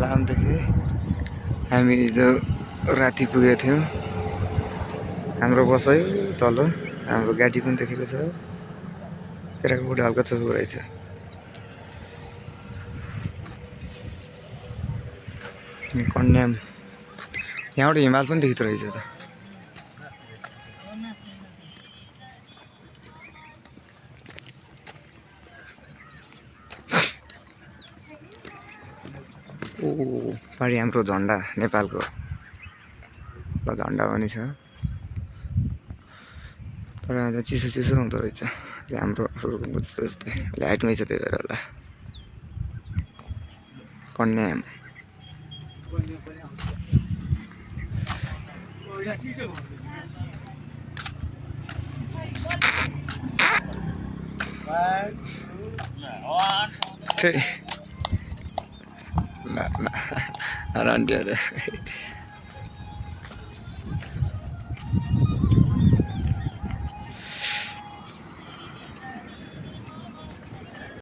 लामदेखि हामी हिजो राति पुगेको थियौँ। हाम्रो बसै तल हाम्रो गाडी पनि देखेको छ। केटाको बुढा हल्का चोखो रहेछ। अनि कन्याम यहाँबाट हिमाल पनि देखिँदो रहेछ त। ओ पारि हाम्रो झन्डा नेपालको ल झन्डा पनि छ। तर आज चिसो चिसो हुँदो रहेछ। हाम्रो रुमको जस्तो जस्तै लाइटमै छ त्यही भएर होला। कन्याम